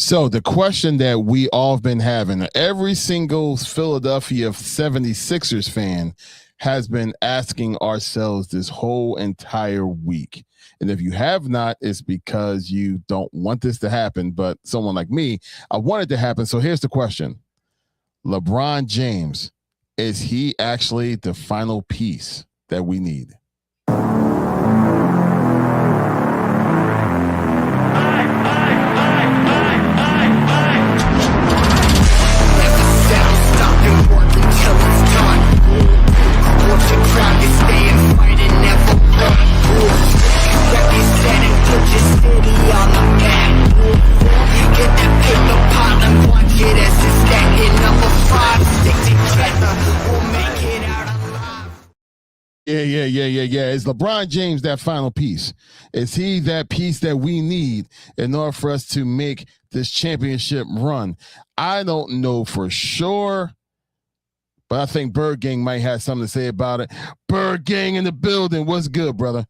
So the question that we all have been having, every single Philadelphia 76ers fan has been asking ourselves this whole entire week. And if you have not, it's because you don't want this to happen. But someone like me, I want it to happen. So here's the question. LeBron James, is he actually the final piece that we need? Yeah. Is LeBron James that final piece? Is he that piece that we need in order for us to make this championship run? I don't know for sure, but I think Bird Gang might have something to say about it. Bird Gang in the building. What's good, brother?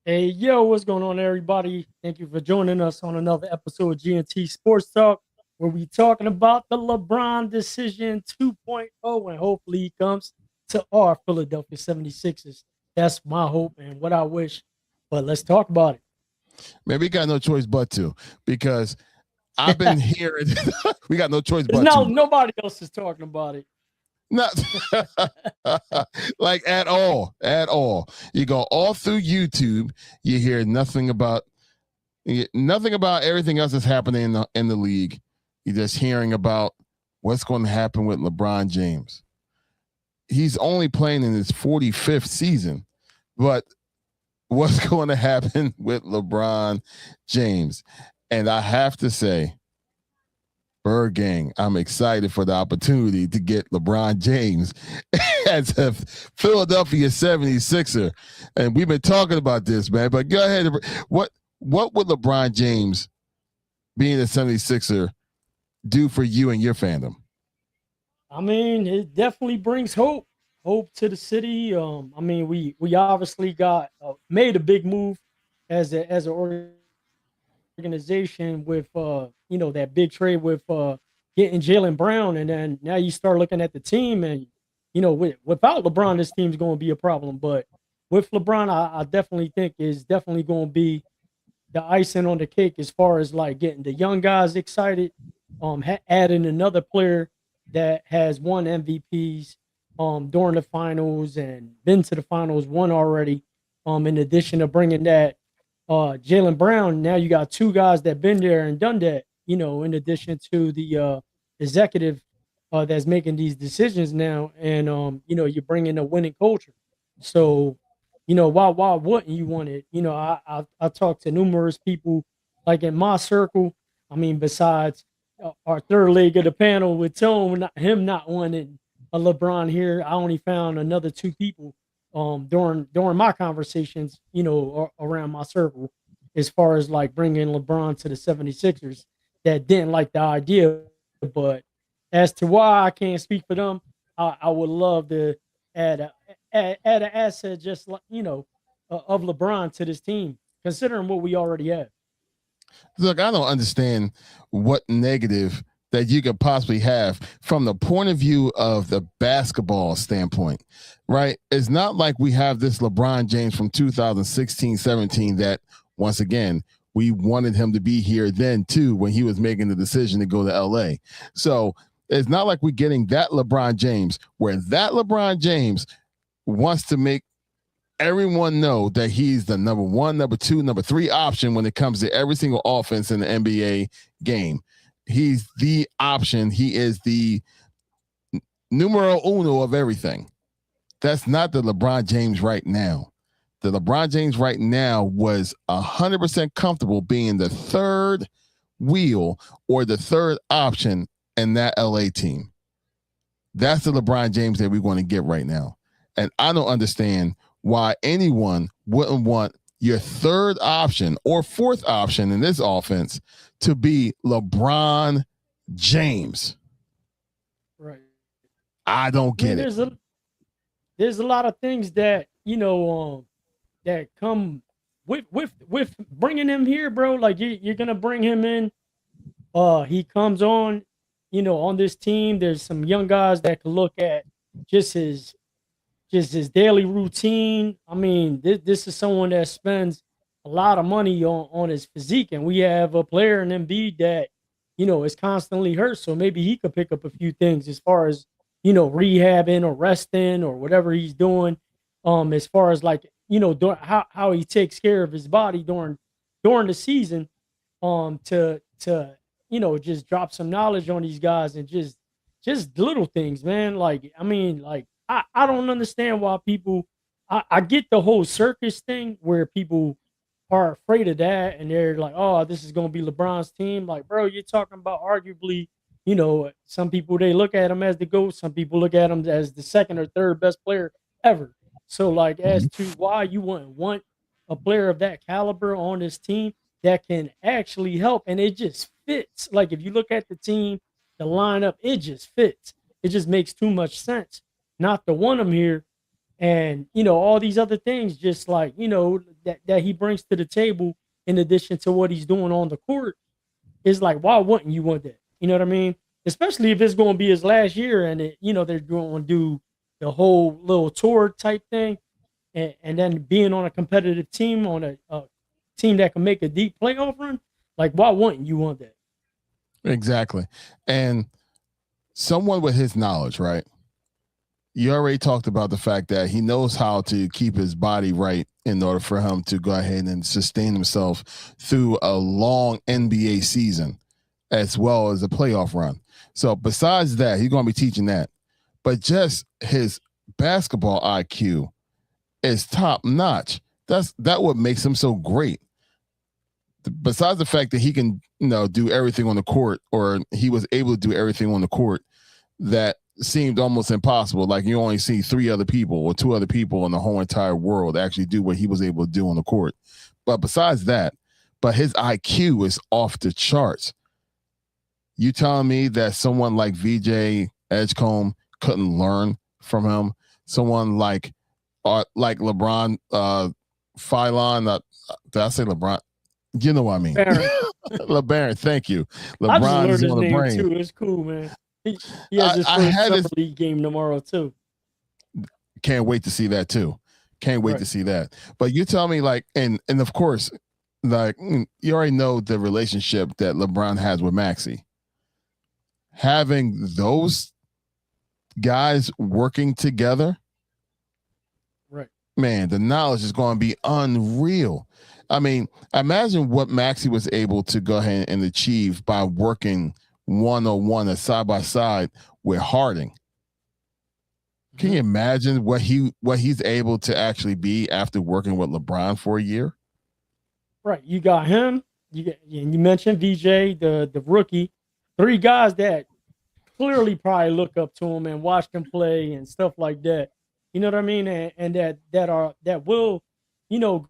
Hey, yo, what's going on, everybody? Thank you for joining us on another episode of GNT Sports Talk, where we talking about the LeBron decision 2.0, and hopefully he comes to our Philadelphia 76ers. That's my hope and what I wish. But let's talk about it. Man, we got no choice but to, because I've been hearing we got no choice but to. Nobody else is talking about it. Not like at all. You go all through YouTube, you hear nothing about everything else that's happening in the league. You're just hearing about what's going to happen with LeBron James. He's only playing in his 45th season, but what's going to happen with LeBron James? And I have to say, Bird Gang, I'm excited for the opportunity to get LeBron James as a Philadelphia 76er. And we've been talking about this, man. But go ahead. What would LeBron James, being a 76er, do for you and your fandom? I mean, it definitely brings hope to the city. I mean, we obviously got made a big move as an organization with that big trade with getting Jaylen Brown, and then now you start looking at the team, and without LeBron, this team's going to be a problem. But with LeBron, I definitely think is definitely going to be the icing on the cake as far as like getting the young guys excited, adding another player that has won MVPs during the finals and been to the finals, won already. In addition to bringing that Jaylen Brown, now you got two guys that been there and done that, in addition to the executive that's making these decisions now. And, you're bringing a winning culture. So, why wouldn't you want it? I talked to numerous people like in my circle. I mean, besides our third leg of the panel with Tone, him not wanting a LeBron here, I only found another two people during my conversations, around my circle, as far as like bringing LeBron to the 76ers that didn't like the idea. But as to why, I can't speak for them. I would love to add an asset just like, of LeBron to this team, considering what we already have. Look, I don't understand what negative that you could possibly have from the point of view of the basketball standpoint, right? It's not like we have this LeBron James from 2016-17 that, once again, we wanted him to be here then too when he was making the decision to go to LA. So it's not like we're getting that LeBron James, where that LeBron James wants to make everyone know that he's the number one, number two, number three option when it comes to every single offense in the NBA game. He's the option. He is the numero uno of everything. That's not the LeBron James right now. The LeBron James right now was 100% comfortable being the third wheel or the third option in that LA team. That's the LeBron James that we want to get right now. And I don't understand why anyone wouldn't want your third option or fourth option in this offense to be LeBron James. Right. I don't get it. There's a lot of things that, that come with bringing him here, bro. Like you're going to bring him in he comes on, on this team. There's some young guys that can look at just his daily routine. I mean, this is someone that spends a lot of money on his physique, and we have a player in Embiid that is constantly hurt. So maybe he could pick up a few things as far as rehabbing or resting or whatever he's doing. As far as like how he takes care of his body during the season, to just drop some knowledge on these guys and just little things, man. Like, I mean, like, I don't understand why people. I get the whole circus thing where people are afraid of that and they're like, oh, this is going to be LeBron's team. Like, bro, you're talking about arguably, some people, they look at him as the GOAT. Some people look at him as the second or third best player ever. So, like, as to why you wouldn't want a player of that caliber on this team that can actually help, and it just fits. Like, if you look at the team, the lineup, it just fits. It just makes too much sense not to want him here. And, all these other things, just like, that he brings to the table in addition to what he's doing on the court, is like, why wouldn't you want that? You know what I mean? Especially if it's going to be his last year and, they're going to do the whole little tour type thing. And then being on a competitive team, on a team that can make a deep playoff run, like, why wouldn't you want that? Exactly. And someone with his knowledge, right? You already talked about the fact that he knows how to keep his body right in order for him to go ahead and sustain himself through a long NBA season as well as a playoff run. So besides that, he's going to be teaching that. But just his basketball IQ is top notch. That what makes him so great. Besides the fact that he can, do everything on the court, or he was able to do everything on the court that seemed almost impossible. Like, you only see 3 other people or 2 other people in the whole entire world actually do what he was able to do on the court. But besides that, his IQ is off the charts. You telling me that someone like VJ Edgecombe couldn't learn from him? Someone like LeBron, Phylon, did I say LeBron? You know what I mean. LeBaron, thank you. LeBron is on the brain too. It's cool, man. He has his first Summer League game tomorrow too. Can't wait to see that too. Can't wait to see that. But you tell me, like, and of course, like, you already know the relationship that LeBron has with Maxey. Having those guys working together, right? Man, the knowledge is going to be unreal. I mean, imagine what Maxey was able to go ahead and achieve by working one-on-one and side by side with Harding. Can you imagine what he's able to actually be after working with LeBron for a year? Right. You got him. You mentioned VJ, the rookie. 3 guys that clearly probably look up to him and watch him play and stuff like that. You know what I mean? And that will,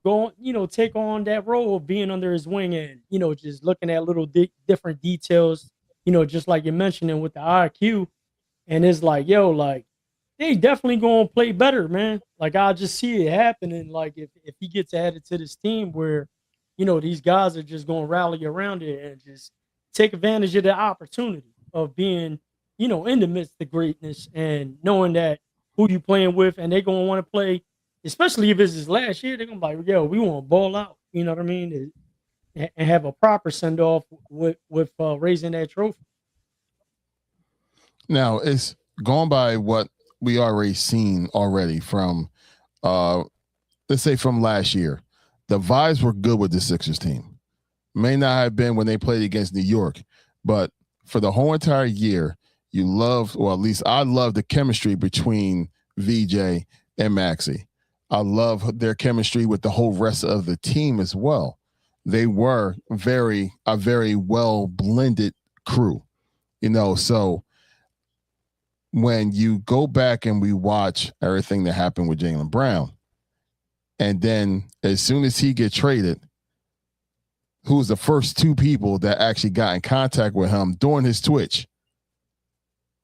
go, take on that role of being under his wing and, just looking at little different details, just like you're mentioning with the IQ. And it's like, yo, like, they definitely going to play better, man. Like, I just see it happening. Like, if he gets added to this team where, these guys are just going to rally around it and just take advantage of the opportunity of being, in the midst of greatness and knowing that who you playing with, and they're going to want to play, especially if it's his last year, they're going to be like, yo, we want to ball out, you know what I mean? And have a proper send-off with raising that trophy. Now, it's going by what we already seen already from, let's say from last year. The vibes were good with the Sixers team. May not have been when they played against New York, but for the whole entire year, you loved, or at least I loved, the chemistry between VJ and Maxey. I love their chemistry with the whole rest of the team as well. They were a very well blended crew, so when you go back and we watch everything that happened with Jaylen Brown, and then as soon as he get traded, who was the first 2 people that actually got in contact with him during his Twitch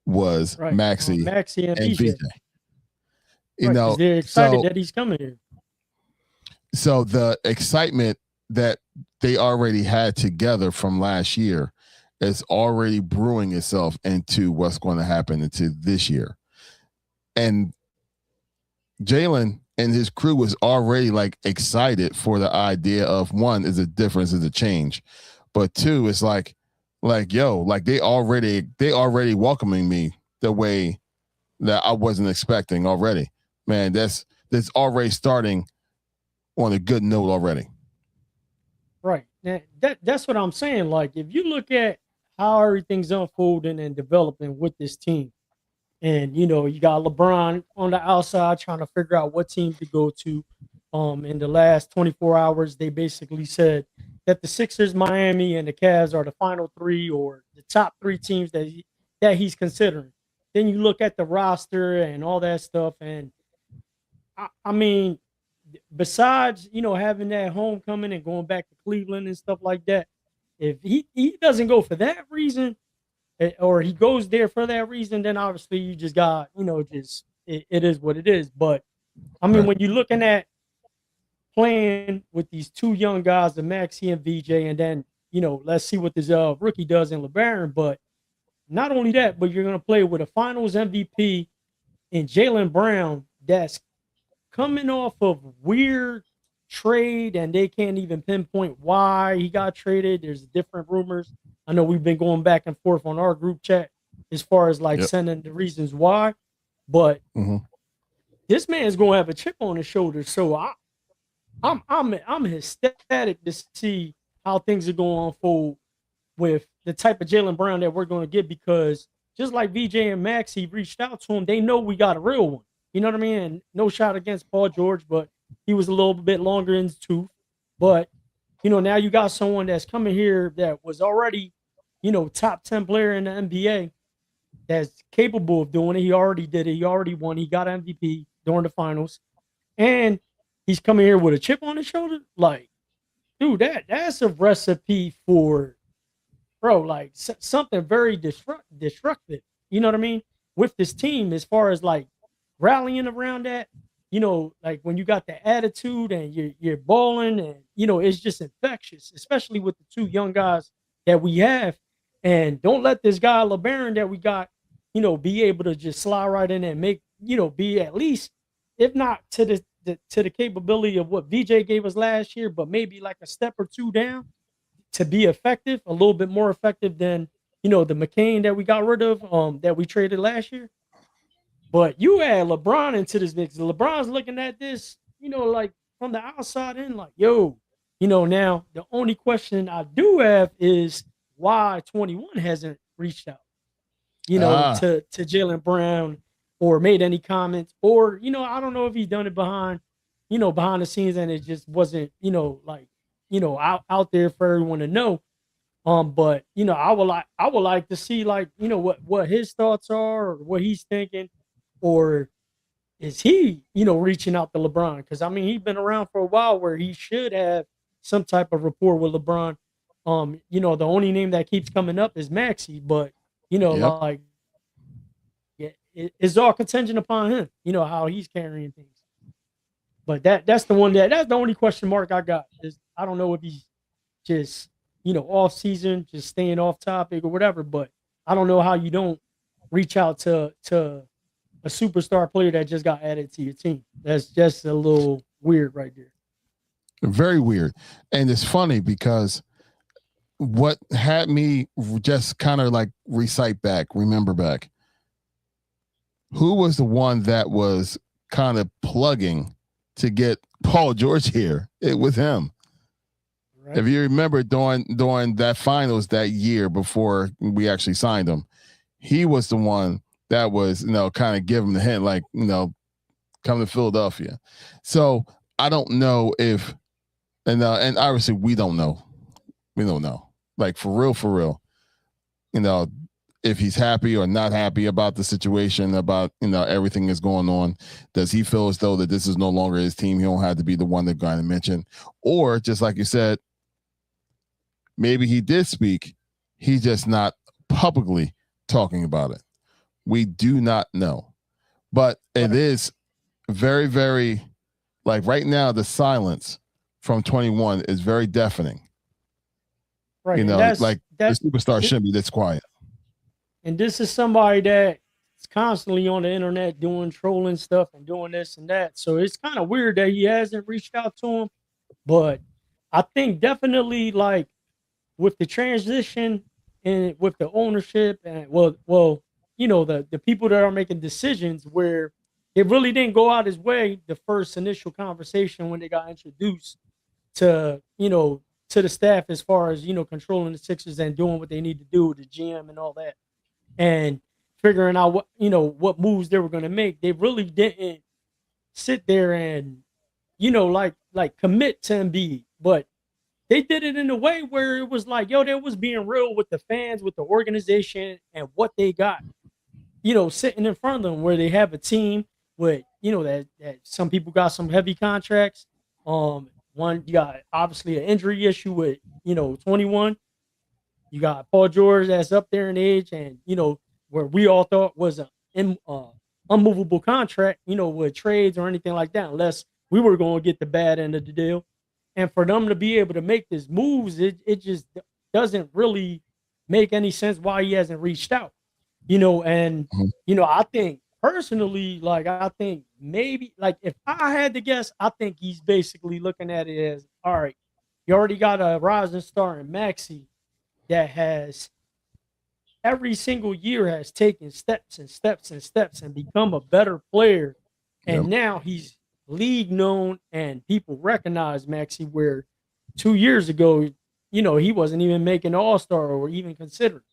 was Maxey and VJ. They're excited that he's coming here. So the excitement that they already had together from last year is already brewing itself into what's going to happen into this year. And Jalen and his crew was already like excited for the idea of, one, is a difference, is a change, but two, it's like yo, like they already welcoming me the way that I wasn't expecting already. Man, that's already starting on a good note already. Right. Now, that's what I'm saying. Like, if you look at how everything's unfolding and developing with this team, and you got LeBron on the outside trying to figure out what team to go to. In the last 24 hours, they basically said that the Sixers, Miami, and the Cavs are the final three or the top three teams that he's considering. Then you look at the roster and all that stuff, and I mean, besides having that homecoming and going back to Cleveland and stuff like that, if he doesn't go for that reason, or he goes there for that reason, then obviously you just got just it is what it is. But I mean, when you're looking at playing with these two young guys, the Maxi and VJ, and then let's see what this rookie does in LeBaron. But not only that, but you're gonna play with a Finals MVP in Jaylen Brown that's coming off of weird trade, and they can't even pinpoint why he got traded. There's different rumors. I know we've been going back and forth on our group chat as far as sending the reasons why, but this man's gonna have a chip on his shoulder. So I'm ecstatic to see how things are going to unfold with the type of Jaylen Brown that we're going to get, because just like VJ and Maxi reached out to him, they know we got a real one. You know what I mean? And no shot against Paul George, but he was a little bit longer in the tooth. But, now you got someone that's coming here that was already, top 10 player in the NBA that's capable of doing it. He already did it. He already won. He got MVP during the finals. And he's coming here with a chip on his shoulder. Like, dude, that's a recipe for, bro, like something very destructive. You know what I mean? With this team, as far as like rallying around that, like when you got the attitude and you're balling, and it's just infectious, especially with the two young guys that we have. And don't let this guy LeBaron that we got, be able to just slide right in and make, be at least, if not to the capability of what VJ gave us last year, but maybe like a step or two down to be effective, a little bit more effective than the McCain that we got rid of, that we traded last year. But you add LeBron into this mix. LeBron's looking at this, like from the outside in, like, yo, now the only question I do have is why 21 hasn't reached out, to Jaylen Brown or made any comments, or, I don't know if he's done it behind the scenes and it just wasn't, out there for everyone to know. But I would like to see, like, what his thoughts are, or what he's thinking, or is he, reaching out to LeBron? Because I mean, he's been around for a while where he should have some type of rapport with LeBron. The only name that keeps coming up is Maxi, but like, it's all contingent upon him, how he's carrying things. But that's the only question mark I got. Is I don't know if he's just off season, just staying off topic or whatever. But I don't know how you don't reach out to a superstar player that just got added to your team. That's just a little weird right there. Very weird. And it's funny because what had me just kind of like remember back, who was the one that was kind of plugging to get Paul George here? It was him. Right. If you remember during that finals that year before we actually signed him, he was the one that was, kind of give him the hint, like, come to Philadelphia. So I don't know if, and obviously we don't know. We don't know. Like, for real, if he's happy or not happy about the situation, about, everything that's going on. Does he feel as though that this is no longer his team? He don't have to be the one that kind of mentioned. Or just like you said, maybe he did speak. He's just not publicly talking about it. We do not know. But it is very, very, like right now, the silence from 21 is very deafening. Right. The that. superstar shouldn't be this quiet. And this is somebody that's constantly on the internet doing trolling stuff and doing this and that. So it's kind of weird that he hasn't reached out to him. But I think definitely like with the transition and with the ownership and the people that are making decisions where it really didn't go out his way the first initial conversation when they got introduced to to the staff as far as controlling the Sixers and doing what they need to do, the GM and all that, and figuring out what moves they were going to make. They really didn't sit there and like commit to Embiid, but they did it in a way where it was like, yo, they was being real with the fans, with the organization, and what they got, sitting in front of them, where they have a team with, that some people got some heavy contracts. One, you got obviously an injury issue with, 21. You got Paul George that's up there in age, and where we all thought was an unmovable contract, with trades or anything like that, unless we were going to get the bad end of the deal. And for them to be able to make these moves, it just doesn't really make any sense why he hasn't reached out. And I think personally, like I think maybe like if I had to guess, I think he's basically looking at it as, all right, you already got a rising star in Maxey that has every single year has taken steps and steps and steps and become a better player. And now he's league known and people recognize Maxey, where 2 years ago, he wasn't even making All-Star or even considered.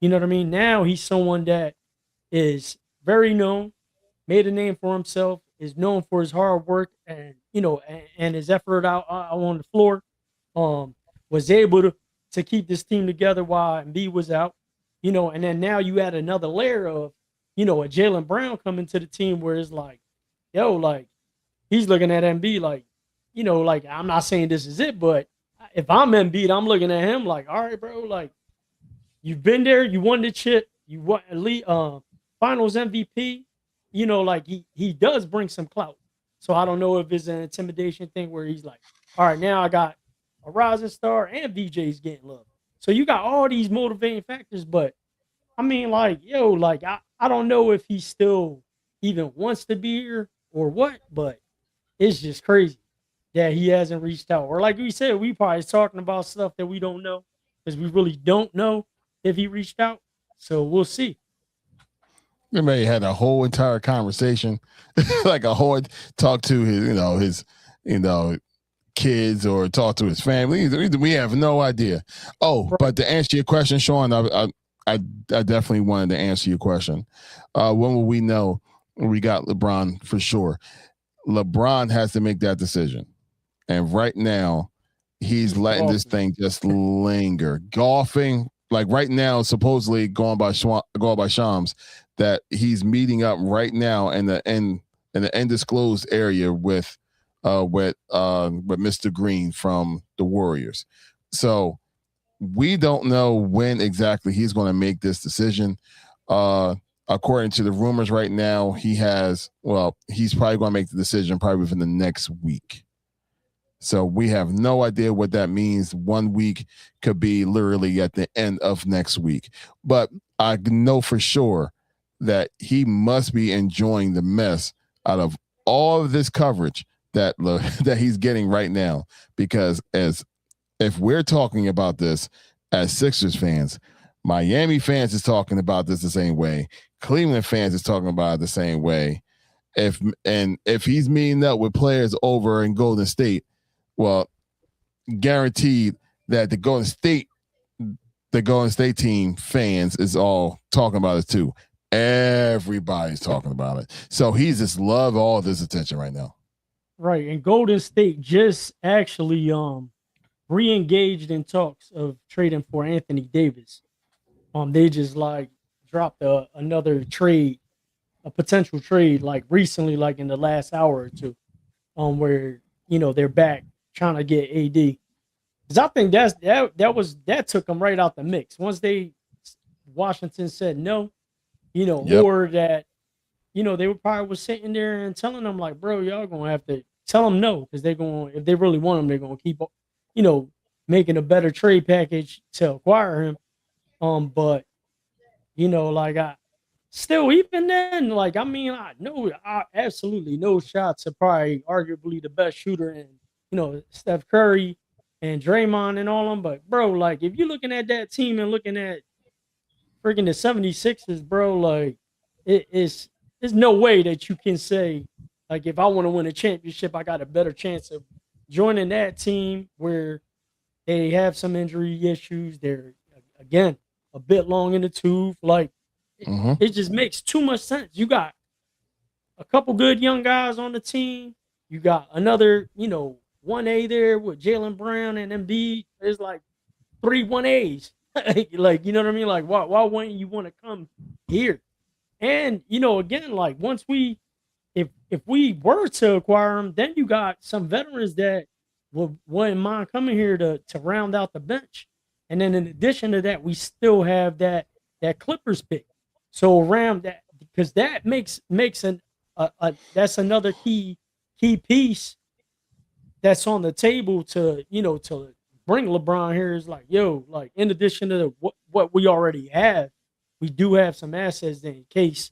You know what I mean? Now he's someone that is very known, made a name for himself, is known for his hard work and and his effort out on the floor. Was able to keep this team together while Embiid was out. And then now you add another layer of, a Jaylen Brown coming to the team where it's like, yo, like he's looking at Embiid like, like I'm not saying this is it, but if I'm Embiid, I'm looking at him like, all right, bro, like you've been there, you won the chip, you won elite finals MVP, like he does bring some clout. So I don't know if it's an intimidation thing where he's like, all right, now I got a rising star and VJ's getting love. So you got all these motivating factors, but I mean, like, yo, like I don't know if he still even wants to be here or what, but it's just crazy that he hasn't reached out. Or like we said, we probably talking about stuff that we don't know because we really don't know if he reached out. So we'll see. We may have had a whole entire conversation, like a whole talk to his kids or talk to his family. We have no idea. Oh, but to answer your question, Sean, I definitely wanted to answer your question. When will we know we got LeBron for sure? LeBron has to make that decision. And right now, he's letting this thing just linger. Golfing, like right now, supposedly going by Shams, that he's meeting up right now in the undisclosed area with Mr. Green from the Warriors. So we don't know when exactly he's going to make this decision. According to the rumors right now, he's probably going to make the decision probably within the next week. So we have no idea what that means. 1 week could be literally at the end of next week. But I know for sure that he must be enjoying the mess out of all of this coverage that he's getting right now. Because if we're talking about this as Sixers fans, Miami fans is talking about this the same way. Cleveland fans is talking about it the same way. If he's meeting up with players over in Golden State, well, guaranteed that the Golden State team fans is all talking about it too. Everybody's talking about it. So he's just love all this attention right now. Right. And Golden State just actually re-engaged in talks of trading for Anthony Davis. They just like dropped another trade, a potential trade, like recently, like in the last hour or two, where they're back trying to get AD. Because I think that took them right out the mix. Once Washington said no, or that, they were probably was sitting there and telling them like, bro, y'all gonna have to tell them no, because if they really want him, they're gonna keep, making a better trade package to acquire him. But like I still even then, like I mean, I absolutely know shots are probably arguably the best shooter in Steph Curry and Draymond and all them. But bro, like if you're looking at that team and looking at freaking the 76ers, bro, like there's no way that you can say like if I want to win a championship, I got a better chance of joining that team where they have some injury issues. They're again a bit long in the tooth. Like it just makes too much sense. You got a couple good young guys on the team. You got another, 1A there with Jalen Brown and Embiid. There's like 3 1As. Like, you know what I mean? Like, why wouldn't you want to come here? And, again, like once if we were to acquire them, then you got some veterans that wouldn't mind coming here to round out the bench. And then in addition to that, we still have that Clippers pick. So around that, because that makes that's another key piece that's on the table to bring LeBron here is like, yo, like in addition to what we already have, we do have some assets that in case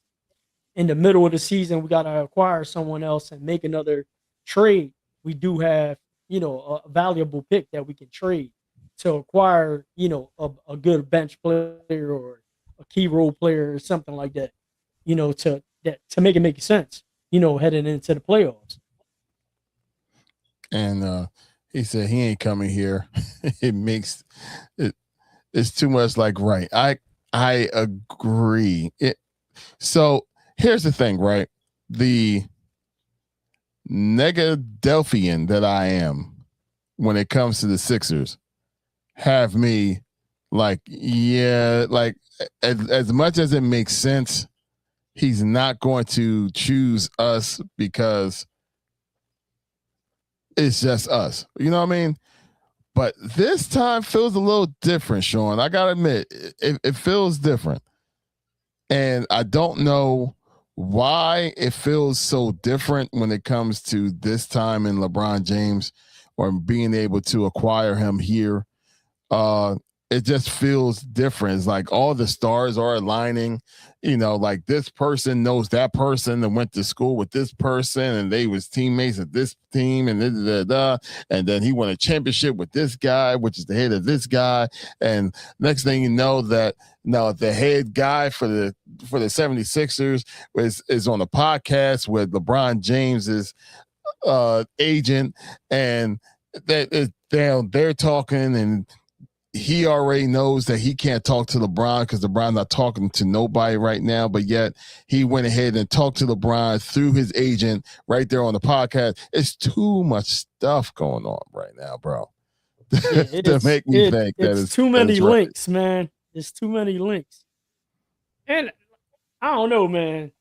in the middle of the season we got to acquire someone else and make another trade. We do have a valuable pick that we can trade to acquire a good bench player or a key role player or something like that. To make it make sense. Heading into the playoffs. And he said he ain't coming here. It's too much like right. I agree. So here's the thing, right? The Negadelphian that I am when it comes to the Sixers have me like, yeah, like as much as it makes sense, he's not going to choose us because it's just us. You know what I mean? But this time feels a little different, Sean. I got to admit, it feels different. And I don't know why it feels so different when it comes to this time in LeBron James or being able to acquire him here. It just feels different. It's like all the stars are aligning, like this person knows that person and went to school with this person and they was teammates at this team and and then he won a championship with this guy, which is the head of this guy. And next thing you know that now the head guy for the 76ers is on a podcast with LeBron James's agent, and they're talking, and he already knows that he can't talk to LeBron because LeBron's not talking to nobody right now, but yet he went ahead and talked to LeBron through his agent right there on the podcast. It's too much stuff going on right now, bro. To make me think that it's too many right. links, man. It's too many links. And I don't know, man.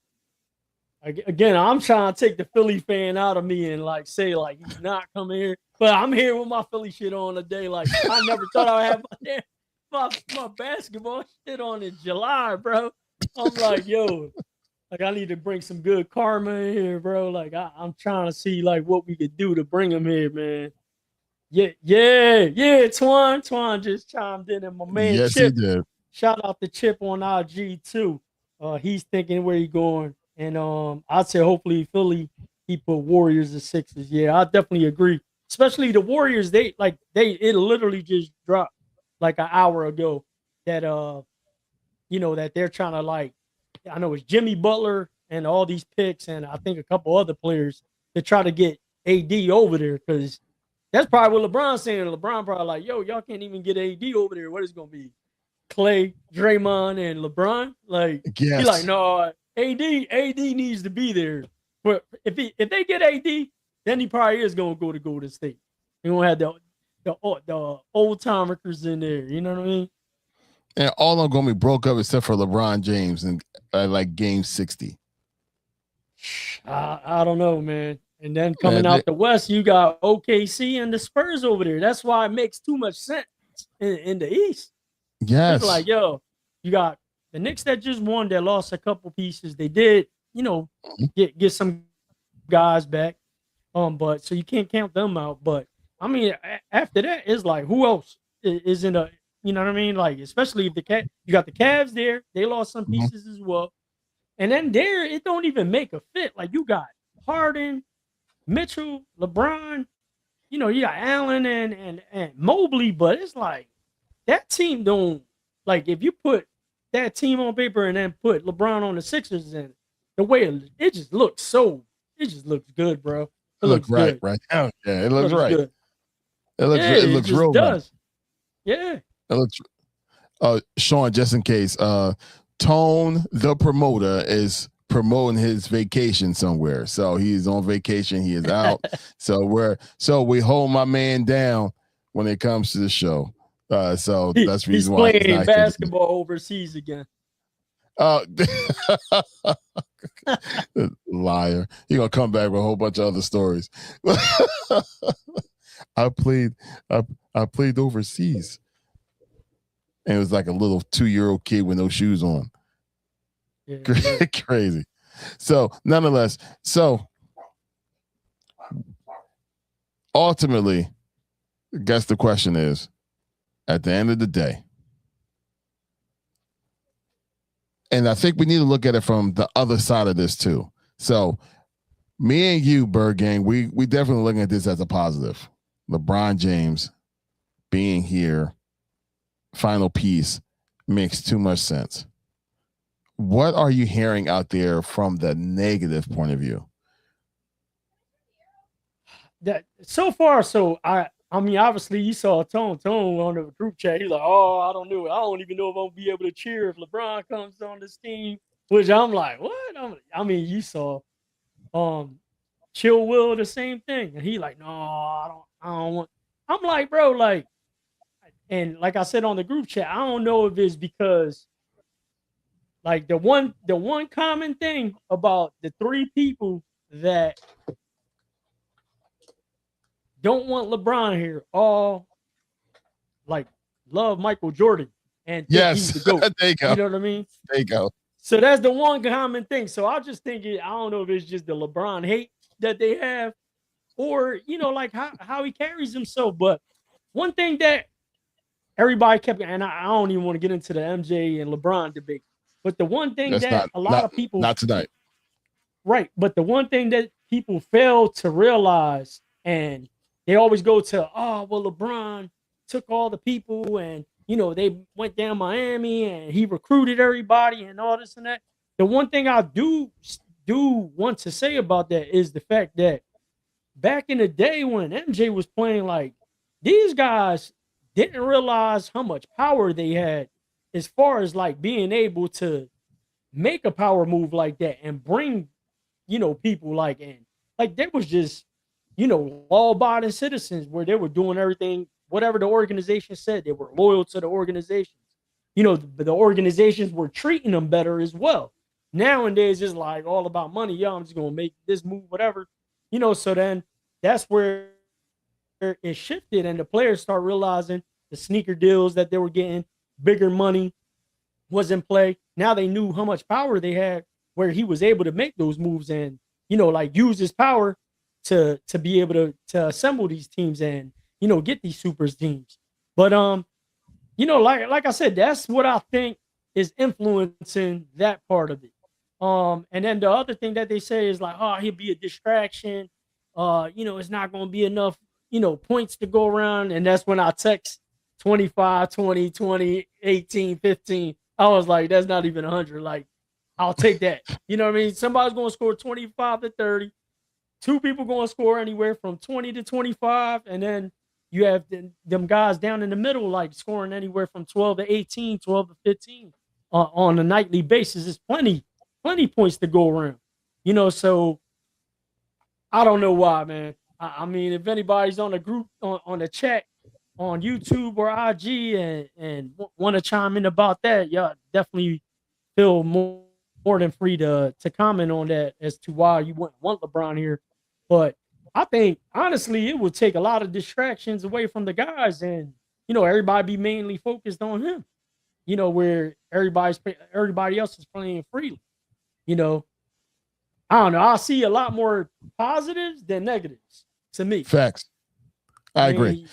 Again, I'm trying to take the Philly fan out of me and like say like he's not coming here. But I'm here with my Philly shit on today. Like I never thought I would have my basketball shit on in July, bro. I'm like, yo, like I need to bring some good karma in here, bro. Like I'm trying to see like what we could do to bring him here, man. Yeah. Twan just chimed in my man Yes, Chip. he did. Shout out to Chip on IG too. He's thinking where he going. And I'd say hopefully Philly he put Warriors and Sixers. Yeah, I definitely agree. Especially the Warriors, it literally just dropped like an hour ago that that they're trying to like, I know it's Jimmy Butler and all these picks and I think a couple other players to try to get AD over there because that's probably what LeBron's saying. LeBron probably like, yo, y'all can't even get AD over there. What is it gonna be? Clay, Draymond, and LeBron? Like yes. He's like, no, AD needs to be there. But if they get AD, then he probably is gonna go to Golden State. He gonna have the old timers in there. You know what I mean? And all are gonna be broke up except for LeBron James and like game 60. I don't know, man. And then coming out the West, you got OKC and the Spurs over there. That's why it makes too much sense in the East. Yes. It's like, yo, you got the Knicks that just won, that lost a couple pieces. They did, get some guys back. But so you can't count them out. But I mean, after that, it's like who else is in a You know what I mean? Like, especially if you got the Cavs there, they lost some pieces as well. And then there, it don't even make a fit. Like, you got Harden, Mitchell, LeBron, you know, you got Allen and Mobley, but it's like that team don't, like, if you put that team on paper and then put LeBron on the Sixers, and the way it just looks good, bro. It looks right, good. right. Oh, yeah, it looks right. Good. It looks just real does. Right. Yeah. It looks. Sean, just in case, Tone the promoter is promoting his vacation somewhere, so he's on vacation. He is out. so we hold my man down when it comes to the show. So that's the reason why he's playing basketball overseas again. Liar. You're gonna come back with a whole bunch of other stories. I played overseas. And it was like a little 2-year-old kid with no shoes on. Yeah. Crazy. So nonetheless, ultimately, I guess the question is, at the end of the day, and I think we need to look at it from the other side of this too. So me and you, Bird Gang, we definitely looking at this as a positive. LeBron James being here, final piece, makes too much sense. What are you hearing out there from the negative point of view? That so far, I mean, obviously you saw Tone on the group chat. He's like, "Oh, I don't know. I don't even know if I'll be able to cheer if LeBron comes on this team." Which I'm like, "What?" I mean, you saw, Chill Will the same thing, and he like, "No, I don't want." I'm like, bro, like, and like I said on the group chat, I don't know if it's because, like, the one common thing about the three people that don't want LeBron here all, like, love Michael Jordan and think he's the GOAT. There you go. You know what I mean? There you go. So that's the one common thing. So I just think I don't know if it's just the LeBron hate that they have, or, you know, like how he carries himself. But one thing that everybody kept, and I don't even want to get into the MJ and LeBron debate, but the one thing that a lot of people, not tonight, right? But the one thing that people fail to realize, and they always go to, oh, well, LeBron took all the people, and, you know, they went down Miami and he recruited everybody and all this and that. The one thing I do want to say about that is the fact that back in the day when MJ was playing, like, these guys didn't realize how much power they had as far as, like, being able to make a power move like that and bring, you know, people like in. Like, there was just, you know, law-abiding citizens where they were doing everything, whatever the organization said. They were loyal to the organizations. You know, the organizations were treating them better as well. Nowadays, it's like all about money. Yeah, I'm just going to make this move, whatever. You know, so then that's where it shifted, and the players start realizing the sneaker deals that they were getting, bigger money was in play. Now they knew how much power they had, where he was able to make those moves and, you know, like, use his power to be able to assemble these teams and, you know, get these super teams. But you know, like I said, that's what I think is influencing that part of it. And then the other thing that they say is like, oh, he'll be a distraction. You know, it's not going to be enough, you know, points to go around. And that's when I text 25, 20, 20, 18, 15. I was like, that's not even 100. Like, I'll take that. You know what I mean? Somebody's going to score 25 to 30. Two people going to score anywhere from 20 to 25. And then you have them guys down in the middle, like, scoring anywhere from 12 to 18, 12 to 15 on a nightly basis. It's plenty points to go around. You know, so I don't know why, man. I mean, if anybody's on the group, on the chat, on YouTube or IG and want to chime in about that, y'all definitely feel more than free to comment on that as to why you wouldn't want LeBron here. But I think, honestly, it would take a lot of distractions away from the guys, and, you know, everybody be mainly focused on him, you know, where everybody else is playing freely. You know, I don't know. I see a lot more positives than negatives to me. Facts. I agree.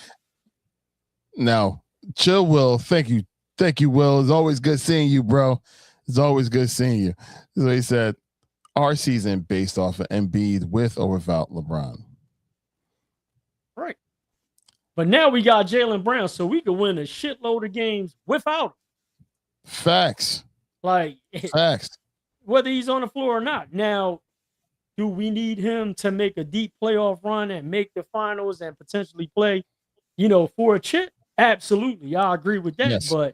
Now, Chill, Will. Thank you. Thank you, Will. It's always good seeing you, bro. It's always good seeing you. So he said, our season based off of Embiid with or without LeBron. Right. But now we got Jaylen Brown, so we could win a shitload of games without him. Facts. Like, Facts. whether he's on the floor or not. Now, do we need him to make a deep playoff run and make the finals and potentially play, for a chip? Absolutely. I agree with that. Yes. But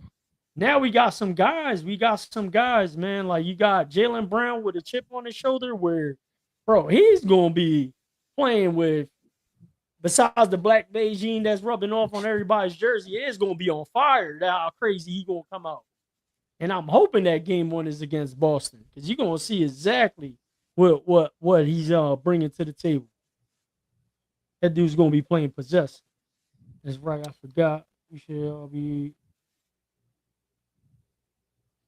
now we got some guys. Man. Like, you got Jaylen Brown with a chip on his shoulder where, bro, he's going to be playing with, besides the black Beijing that's rubbing off on everybody's jersey, it's going to be on fire. That's how crazy he going to come out. And I'm hoping that game one is against Boston because you're going to see exactly what he's bringing to the table. That dude's going to be playing possessed. That's right. I forgot. We should all be.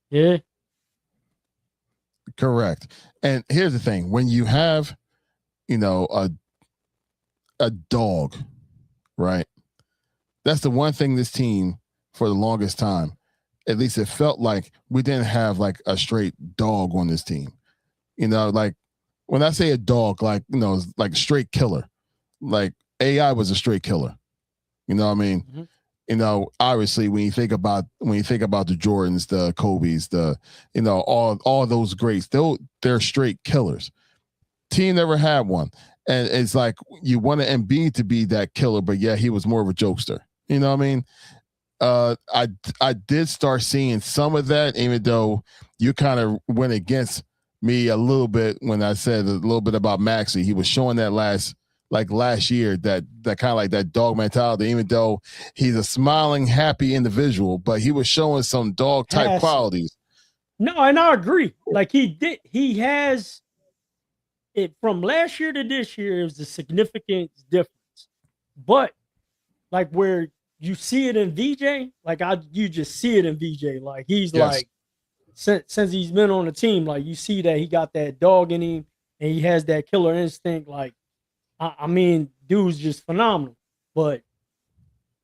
Yeah. Correct. And here's the thing: when you have, a dog, right? That's the one thing this team, for the longest time, at least it felt like we didn't have like a straight dog on this team. Like when I say a dog, like, like straight killer, like AI was a straight killer. You know what I mean? Mm-hmm. Obviously when you think about the Jordans, the Kobe's, all those greats, they're straight killers. Team never had one. And it's like you wanted Embiid to be that killer, but yeah, he was more of a jokester. You know what I mean? I did start seeing some of that, even though you kind of went against me a little bit when I said a little bit about Maxey. He was showing that last year, that kind of like that dog mentality, even though he's a smiling, happy individual, but he was showing some dog type qualities. No, and I agree. Like he has it from last year to this year. It was a significant difference, but like where you see it in VJ, you just see it in VJ. Like he's like, since he's been on the team, like you see that he got that dog in him and he has that killer instinct. Like, I mean, dude's just phenomenal. But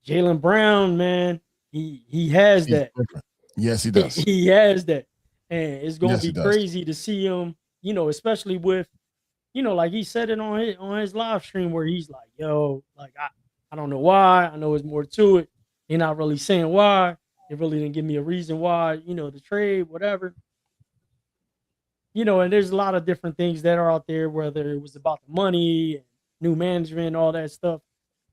Jaylen Brown, man, he has that. Different. Yes, he does. He has that. And it's gonna be crazy to see him, especially with, like he said it on his live stream where he's like, yo, like I don't know why. I know there's more to it. You're not really saying why. It really didn't give me a reason why, the trade, whatever. And there's a lot of different things that are out there, whether it was about the money and new management, all that stuff.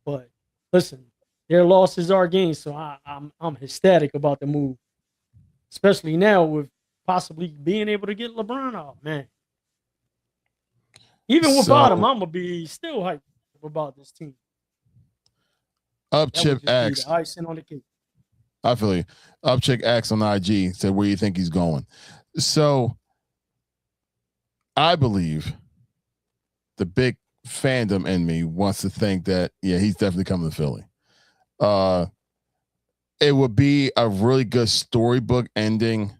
But listen, their losses are gains. So I'm ecstatic about the move, especially now with possibly being able to get LeBron. Oh, man. Even without him, I'm going to be still hyped about this team. Upchip X. Icing on the cake. I feel you. Upchick X on IG said, where do you think he's going? So I believe the big fandom in me wants to think that, yeah, he's definitely coming to Philly. It would be a really good storybook ending,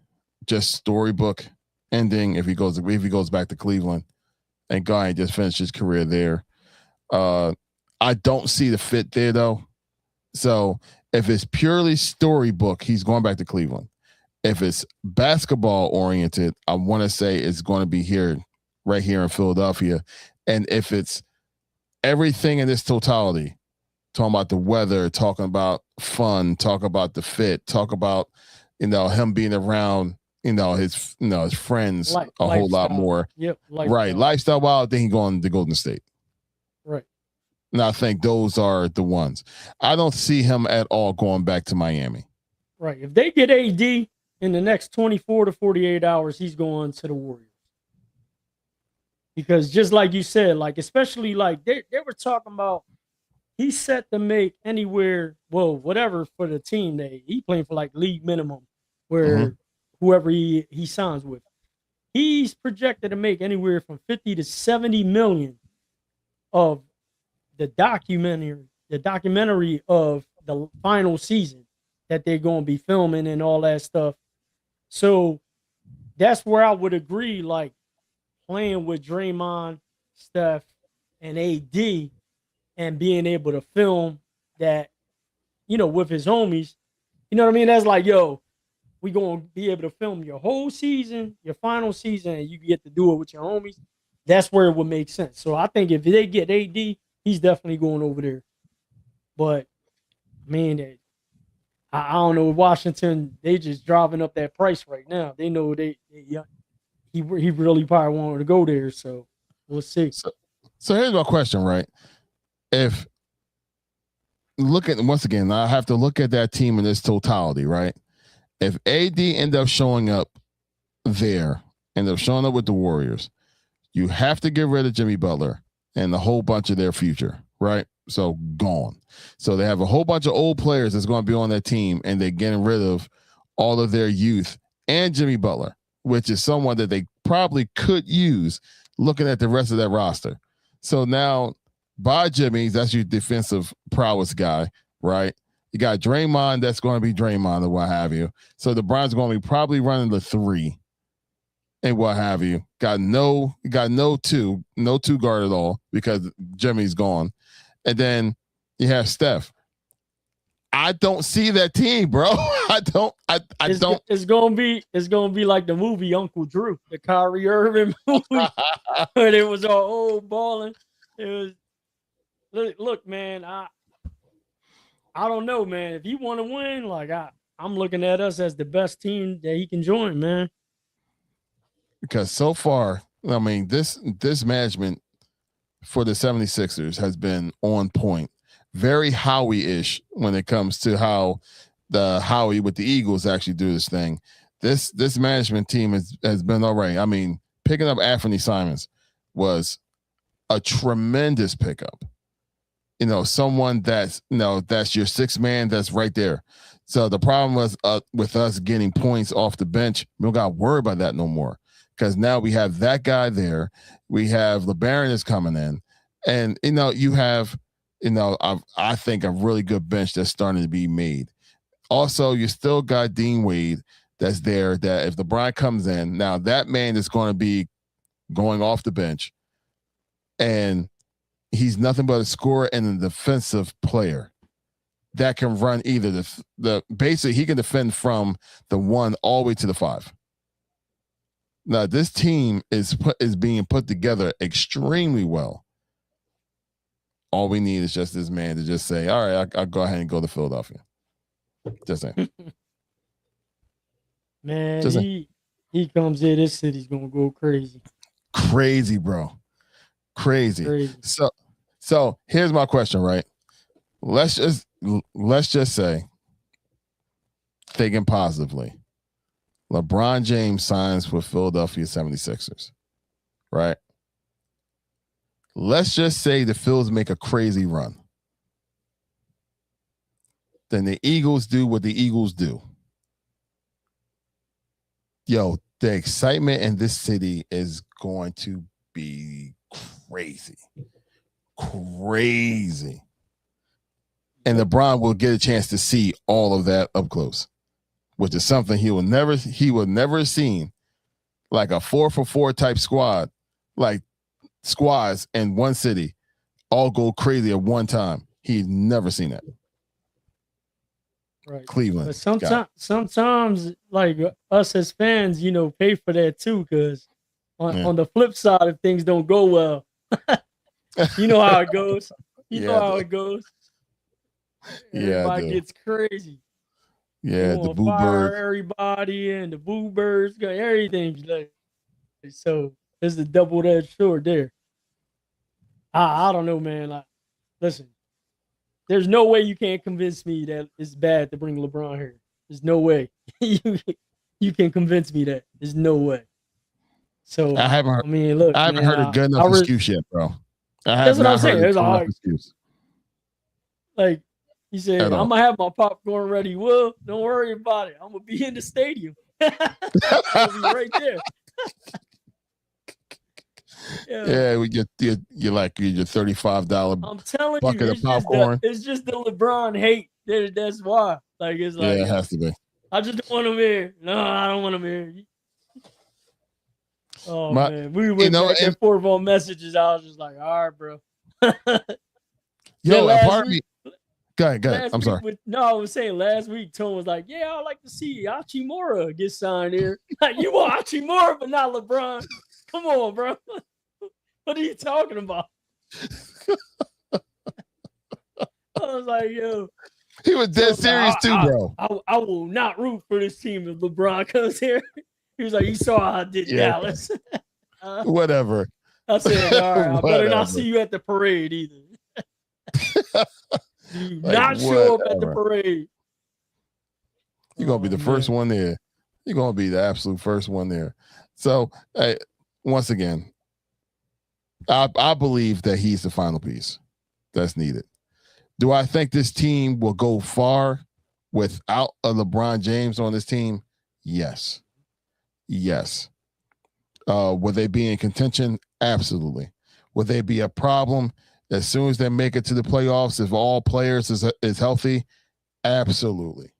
if he goes back to Cleveland and guy just finished his career there. I don't see the fit there though. So if it's purely storybook, he's going back to Cleveland. If it's basketball oriented, I want to say it's going to be right here in Philadelphia. And if it's everything in this totality, talking about the weather, talking about fun, talk about the fit, talk about, him being around, his friends a whole lot more. Yep. Right. Lifestyle wild, then he going to Golden State. Right. And I think those are the ones. I don't see him at all going back to Miami. Right. If they get AD in the next 24 to 48 hours, he's going to the Warriors. Because just like you said, like, especially like they were talking about, he's set to make anywhere, whatever for the team. He playing for like league minimum where whoever he signs with. He's projected to make anywhere from 50 to 70 million of the documentary of the final season that they're going to be filming and all that stuff. So that's where I would agree, like playing with Draymond, Steph, and AD and being able to film that, with his homies You know what I mean? That's like, yo, we gonna be able to film your whole season, your final season, and you get to do it with your homies. That's where it would make sense. So I think if they get AD, he's definitely going over there. But I mean, I don't know. Washington, they just driving up that price right now. They know he really probably wanted to go there. So we'll see. So here's my question, right? If look at once again, I have to look at that team in its totality, right? If AD end up showing up there, end up showing up with the Warriors, you have to get rid of Jimmy Butler and a whole bunch of their future, right? So gone. So they have a whole bunch of old players that's going to be on that team, and they're getting rid of all of their youth and Jimmy Butler, which is someone that they probably could use looking at the rest of that roster. So now, by Jimmy, that's your defensive prowess guy, right? You got Draymond, that's going to be Draymond or what have you. So the Browns are going to be probably running the 3 and what have you. Got no two guard at all because Jimmy's gone. And then you have Steph. I don't see that team, bro. I don't. It's gonna be like the movie Uncle Drew, the Kyrie Irving movie, where it was all old balling. It was look, man. I don't know, man. If you want to win, like I'm looking at us as the best team that he can join, man. Because so far, I mean, this management for the 76ers has been on point. Very Howie-ish when it comes to how the Howie with the Eagles actually do this thing. This management team has been all right. I mean, picking up Anthony Simons was a tremendous pickup. You know, someone that's your sixth man that's right there. So the problem was with us getting points off the bench, we don't got to worry about that no more because now we have that guy there. We have LeBaron is coming in, and you have. I think a really good bench that's starting to be made. Also, you still got Dean Wade that's there that if LeBron comes in, now that man is going to be going off the bench and he's nothing but a scorer and a defensive player that can run either the basically he can defend from the 1 all the way to the 5. Now, this team is being put together extremely well. All we need is just this man to just say, all right, I'll go ahead and go to Philadelphia. Just saying. Man, just he comes in, this city's going to go crazy. Crazy, bro. Crazy. So here's my question, right? Let's just say, thinking positively, LeBron James signs with Philadelphia 76ers, right? Let's just say the Phils make a crazy run. Then the Eagles do what the Eagles do. Yo, the excitement in this city is going to be crazy. Crazy. And LeBron will get a chance to see all of that up close, which is something he will never have seen, like a 4-for-4 type squad, like squads in one city all go crazy at one time. He's never seen that. Right. Cleveland. But sometimes like us as fans, pay for that too, because on the flip side, if things don't go well, you know how it goes. It goes. Everybody gets crazy. Yeah, the Boo Birds. Everybody and the Boo Birds, everything. So it's a double-edged sword there. I don't know, man. Like, listen, there's no way you can't convince me that it's bad to bring LeBron here. There's no way you can convince me that. There's no way. So I haven't heard a good enough excuse yet, bro. That's what I'm saying. There's a hard excuse. Like he said, I'm gonna have my popcorn ready. Well, don't worry about it. I'm gonna be in the stadium. I'll be right there. Yeah, we get your $35. I'm telling bucket of popcorn. It's just the LeBron hate. That's why. Like it's like it has to be. I just don't want him here. No, I don't want him here. Oh man, we went back and forth on messages. I was just like, all right, bro. Yo, part of me. Go ahead. I'm sorry. I was saying last week, Tone was like, yeah, I'd like to see Hachimura get signed here. Like, you want Hachimura, but not LeBron. Come on, bro. What are you talking about? I was like, yo. He was dead serious too, bro. I will not root for this team if LeBron comes here. He was like, you saw how I did Dallas. Whatever. I said, all right, I better not see you at the parade either. Do not show up at the parade. You're going to be the first one there. You're going to be the absolute first one there. So, hey, once again, I believe that he's the final piece that's needed. Do I think this team will go far without a LeBron James on this team? Yes. Will they be in contention? Absolutely. Will they be a problem as soon as they make it to the playoffs if all players is healthy? Absolutely.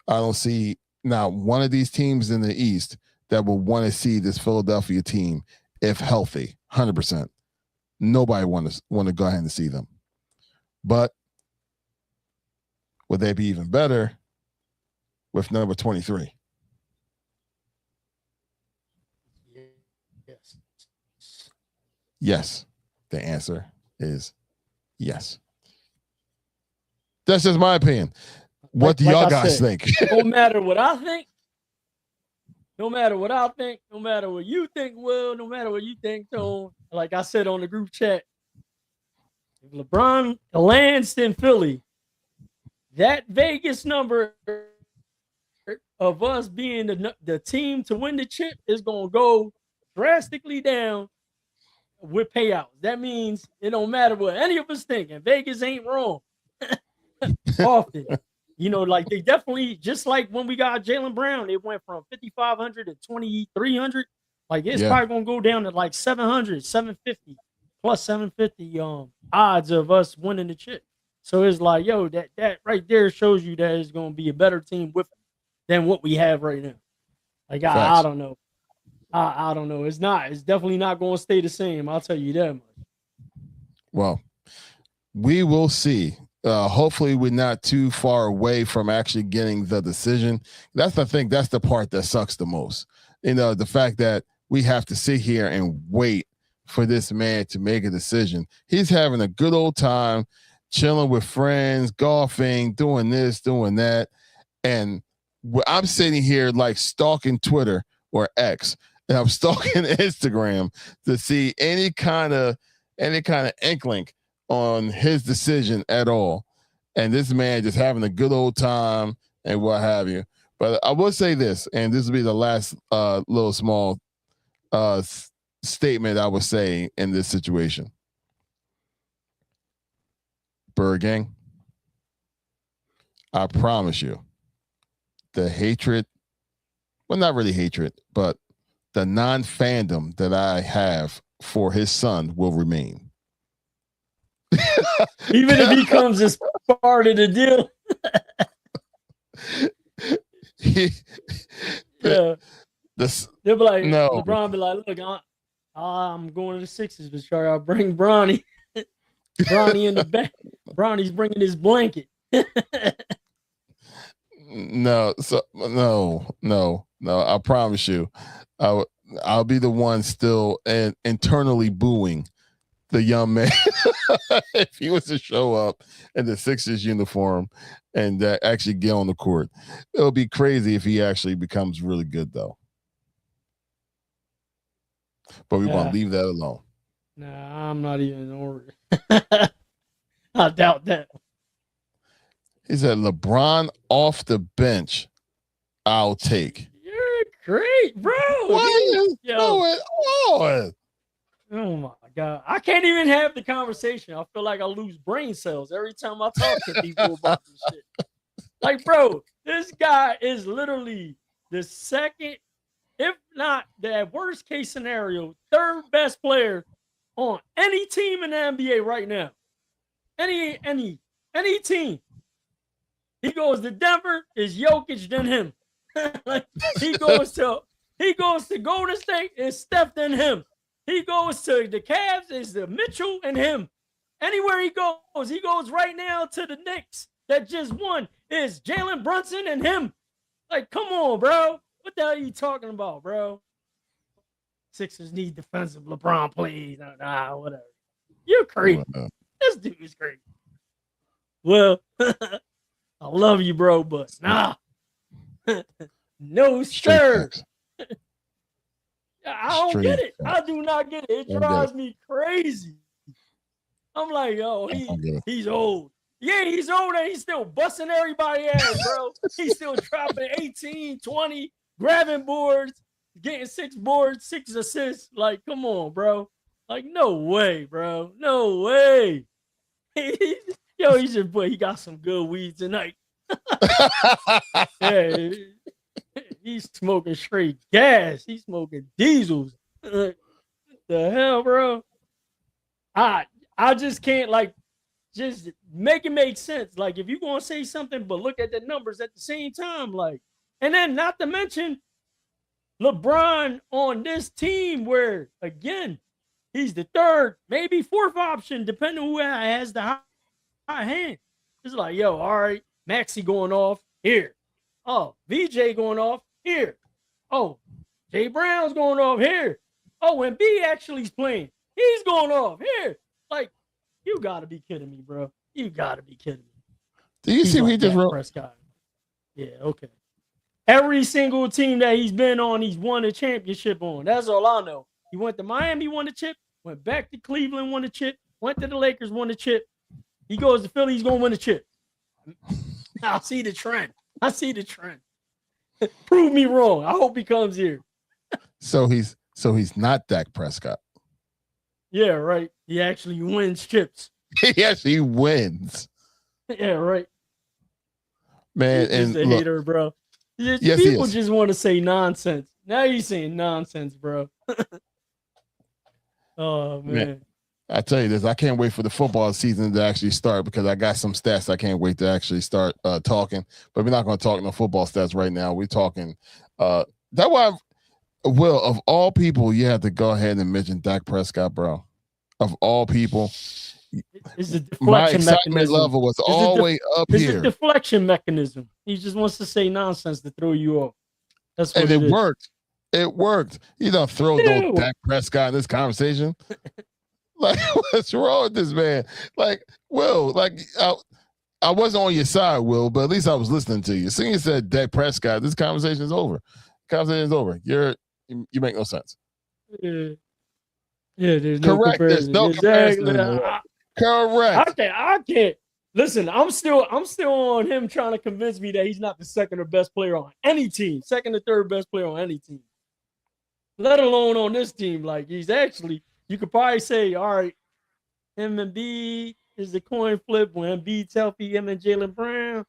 I don't see now one of these teams in the East that will want to see this Philadelphia team if healthy, 100%. Nobody want to go ahead and see them. But would they be even better with number 23? Yes. The answer is yes. That's just my opinion. What do y'all guys think? No matter what I think, no matter what you think, Will, no matter what you think, Tone, like I said on the group chat, if LeBron lands in Philly, that Vegas number of us being the team to win the chip is going to go drastically down with payouts. That means it don't matter what any of us think, and Vegas ain't wrong often. You know, like they definitely, just like when we got Jaylen Brown, it went from 5,500 to 2,300. Like it's probably going to go down to like 700, 750, plus 750 odds of us winning the chip. So it's like, yo, that right there shows you that it's going to be a better team than what we have right now. Like, I don't know. I don't know. It's definitely not going to stay the same. I'll tell you that much. Well, we will see. Hopefully we're not too far away from actually getting the decision. That's the thing. That's the part that sucks the most. You know, the fact that we have to sit here and wait for this man to make a decision. He's having a good old time, chilling with friends, golfing, doing this, doing that. And I'm sitting here like stalking Twitter or X, and I'm stalking Instagram to see any kind of inkling on his decision at all. And this man just having a good old time and what have you. But I will say this, and this will be the last little small statement I would say in this situation. Bird Gang, I promise you, the hatred, well, not really hatred, but the non-fandom that I have for his son will remain. Even if he comes as part of the deal. They'll be like, no. LeBron be like, look, I'm going to the Sixers, but sure, I'll bring Bronny. Bronny in the back. Bronny's bringing his blanket. No, I promise you, I'll be the one still and internally booing the young man if he was to show up in the Sixers uniform and actually get on the court. It'll be crazy if he actually becomes really good, though. But we want to leave that alone. Nah, I'm not even in order. I doubt that. He said, LeBron off the bench, I'll take. You're great, bro. What is going on? Oh, my God. I can't even have the conversation. I feel like I lose brain cells every time I talk to people about this shit. Like, bro, this guy is literally the second, if not the worst case scenario, third best player on any team in the NBA right now. Any team. He goes to Denver, is Jokic, then him. Like, he goes to Golden State, is Steph, then him. He goes to the Cavs, is the Mitchell and him. Anywhere he goes right now to the Knicks that just won. Is Jalen Brunson and him. Like, come on, bro. What the hell are you talking about, bro? Sixers need defensive LeBron plays. Nah, whatever. You're crazy. This dude is crazy. Well, I love you, bro, but nah. No, sir. I don't get it. I do not get it. It drives me crazy. I'm like, yo, he's old. Yeah, he's old and he's still busting everybody ass, bro. He's still dropping 18, 20, grabbing boards, getting 6 boards, 6 assists. Like, come on, bro. Like, no way, bro. No way. Yo, he got some good weed tonight. Yeah, he's smoking straight gas. He's smoking diesels. The hell, bro? I just can't, like, just make it make sense. Like, if you're going to say something, but look at the numbers at the same time, like, and then not to mention LeBron on this team where, again, he's the third, maybe fourth option, depending on who has the high hand. It's like, yo, all right, Maxey going off here. Oh, VJ going off here. Oh, Jay Brown's going off here. Oh, and B actually's playing. He's going off here. Like, you got to be kidding me, bro. You got to be kidding me. Do you see what he just wrote? Prescott. Yeah, okay. Every single team that he's been on, he's won a championship on. That's all I know. He went to Miami, won a chip. Went back to Cleveland, won a chip. Went to the Lakers, won a chip. He goes to Philly, he's going to win a chip. I see the trend. Prove me wrong. I hope he comes here. So he's not Dak Prescott. Yeah, right. He actually wins chips. He actually wins. Yeah, right. Man, he's a hater, bro. Yes, people just want to say nonsense. Now you're saying nonsense, bro. Oh, man. I tell you this, I can't wait for the football season to actually start because I got some stats I can't wait to actually start talking. But we're not going to talk no football stats right now. We're talking. That's why, Will, of all people, you have to go ahead and mention Dak Prescott, bro. Of all people. It's a deflection my excitement mechanism. level was all the way up it's here. It's a deflection mechanism. He just wants to say nonsense to throw you off. That's what it worked. It worked. You don't throw no Dak Prescott in this conversation. Like, what's wrong with this man? Like, Will, like, I wasn't on your side, Will, but at least I was listening to you. As soon as you said Dak Prescott, this conversation is over. Conversation is over. You make no sense. Yeah, there's correct. There's no comparison. Correct. I can't. Listen, I'm still on him trying to convince me that he's not the second or best player on any team, second or third best player on any team, let alone on this team. Like, he's actually, you could probably say, all right, him and Embiid is the coin flip. When Embiid's healthy, him and Jalen Brown,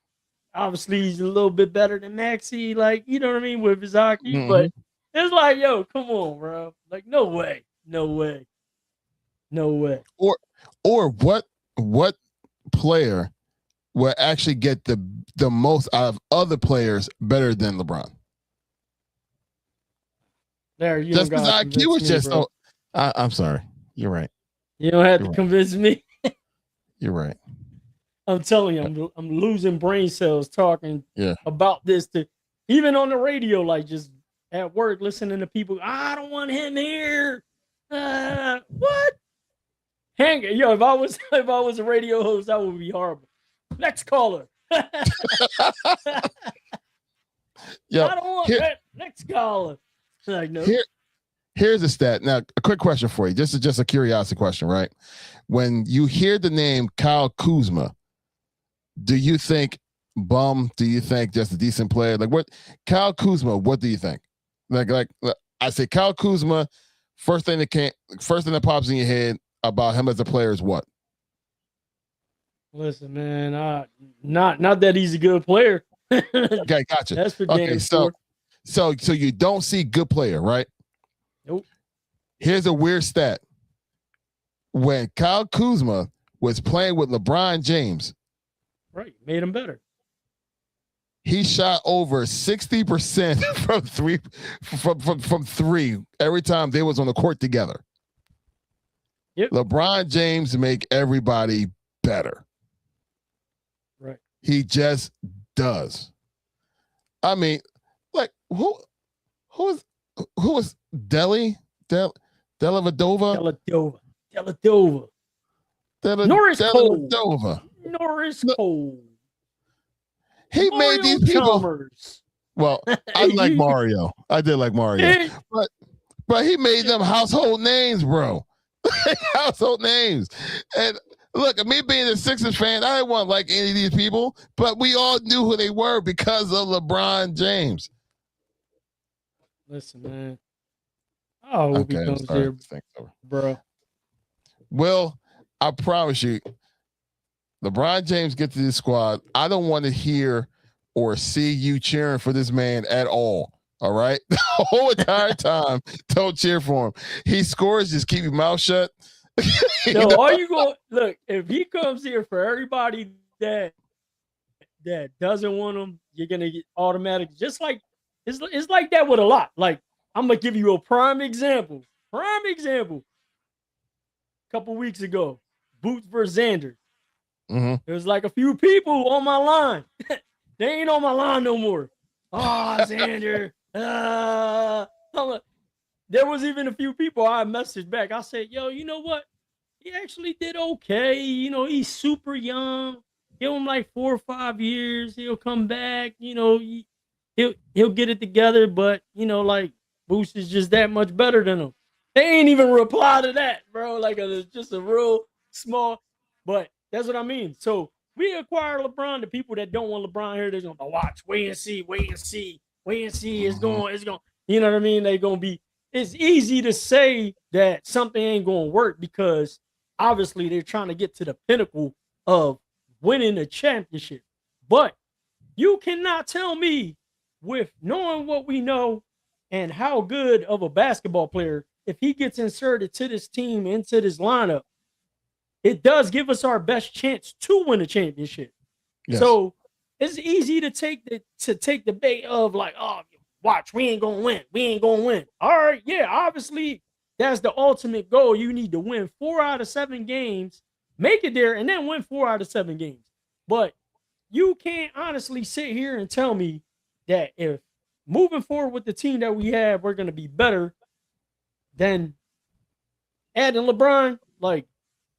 obviously he's a little bit better than Maxey, like, you know what I mean, with his hockey. Mm-hmm. But it's like, yo, come on, bro. Like, no way. Or what player will actually get the most out of other players better than LeBron? There, you just because IQ was just. Oh, I'm sorry. You're right. You don't have to convince me. You're right. I'm telling you, I'm losing brain cells talking about this. Even on the radio, like just at work, listening to people. I don't want him here. What? Yo, if I was a radio host, that would be horrible. Next caller. I don't want that. Next caller. Like, no. Here's a stat. Now, a quick question for you. Just a curiosity question, right? When you hear the name Kyle Kuzma, do you think bum? Do you think just a decent player? Like, what Kyle Kuzma? What do you think? Like I say, Kyle Kuzma. First thing that pops in your head about him as a player is what? Listen, man, not that he's a good player. Okay, gotcha. That's for damn sure. So you don't see good player, right? Nope. Here's a weird stat. When Kyle Kuzma was playing with LeBron James, right, made him better. He shot over 60% from three every time they was on the court together. Yep. LeBron James make everybody better. Right. He just does. I mean, like who was Dellavedova? Norris Cole. Dellavedova. Norris Cole. He Mario made these people. Chalmers. Well, I like Mario. I did like Mario, but he made them household names, bro. Household names. And look, me being a Sixers fan, I didn't want to like any of these people, but we all knew who they were because of LeBron James. Listen, man. I hope he comes here, bro. Well, I promise you, LeBron James gets to this squad. I don't want to hear or see you cheering for this man at all. All right? The whole entire time, don't cheer for him. He scores, just keep your mouth shut. No, all you go look, if he comes here for everybody that doesn't want him, you're gonna get automatic. Just like it's like that with a lot. Like, I'm gonna give you a prime example. A couple weeks ago, Boots versus Xander. Mm-hmm. There was like a few people on my line. They ain't on my line no more. Oh, Xander. There was even a few people I messaged back. I said, yo, you know what? He actually did okay. You know, he's super young. Give him like 4 or 5 years. He'll come back. You know, he'll get it together. But, you know, like, Boost is just that much better than him. They ain't even reply to that, bro. Like, it's just a real small. But that's what I mean. So we acquire LeBron. The people that don't want LeBron here, they're going to watch, wait and see. It's going. You know what I mean? They're going to be. It's easy to say that something ain't going to work because obviously they're trying to get to the pinnacle of winning a championship. But you cannot tell me, with knowing what we know and how good of a basketball player, if he gets inserted to this team, into this lineup, it does give us our best chance to win a championship. Yes. So it's easy to take the bait of like, oh, watch, we ain't gonna win. All right, yeah, obviously that's the ultimate goal. You need to win 4 out of 7 games, make it there, and then win 4 out of 7 games. But you can't honestly sit here and tell me that if moving forward with the team that we have, we're gonna be better than adding LeBron. Like,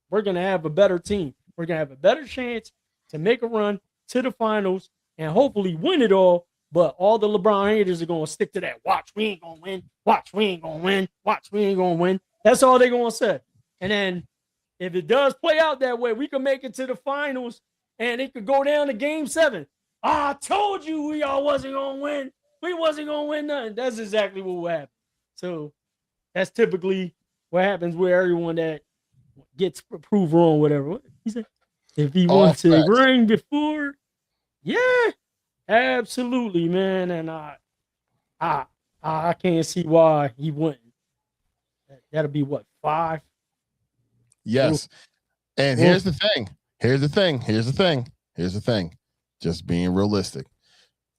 we're gonna have a better team. We're gonna have a better chance to make a run to the finals and hopefully win it all. But all the LeBron haters are going to stick to that. Watch, we ain't going to win. Watch, we ain't going to win. Watch, we ain't going to win. That's all they're going to say. And then if it does play out that way, we can make it to the finals and it could go down to game 7. I told you we all wasn't going to win. We wasn't going to win nothing. That's exactly what will happen. So that's typically what happens with everyone that gets proved wrong, whatever. He said, if he wants to ring before, yeah. Absolutely, man, and I can't see why he wouldn't. That'll be what, 5? Yes. And here's the thing. Just being realistic.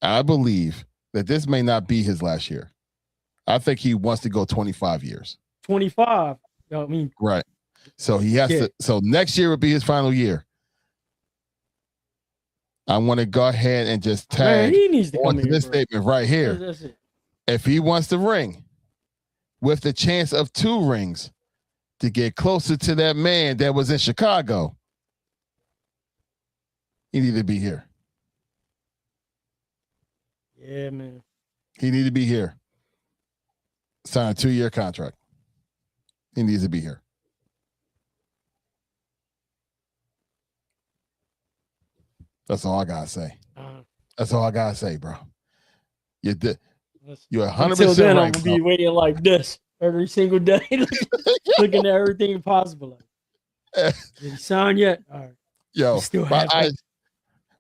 I believe that this may not be his last year. I think he wants to go 25 years. 25. I mean, right. So he has to. So next year would be his final year. I want to go ahead and just tag onto this statement right here. That's it. If he wants to ring with the chance of 2 rings to get closer to that man that was in Chicago, he needed to be here. Yeah, man. He needed to be here. Sign a 2-year contract. He needs to be here. That's all I gotta say. That's all I gotta say, bro. You're 100% Until then, right, I'm gonna be waiting like this every single day, looking at everything possible. Did he sign yet? All right. Yo,